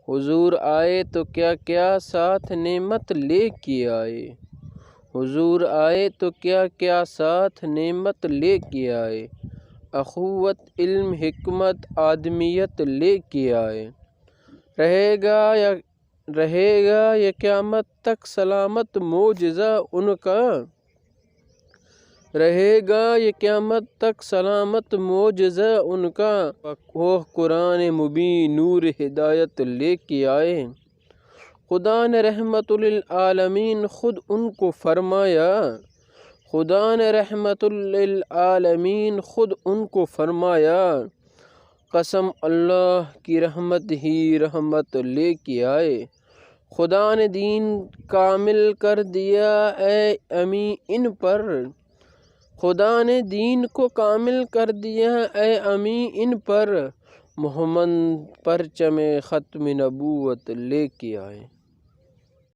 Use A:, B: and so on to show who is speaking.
A: حضور آئے تو کیا کیا ساتھ نعمت لے کے آئے، حضور آئے تو کیا کیا ساتھ نعمت لے کے آئے، اخوت علم حکمت آدمیت لے کے آئے۔ رہے گا یہ قیامت تک سلامت معجزہ ان کا، رہے گا یہ قیامت تک سلامت معجزہ ان کا۔ وہ قرآن مبین نور ہدایت لے کے آئے، خدا نے رحمت للعالمین خود ان کو فرمایا، خدا نے رحمت للعالمین خود ان کو فرمایا۔ قسم اللہ کی رحمت ہی رحمت لے کے آئے، خدا نے دین کامل کر دیا اے امی ان پر، خدا نے دین کو کامل کر دیا اے امی ان پر۔ محمد پرچم ختم نبوت لے کے آئے۔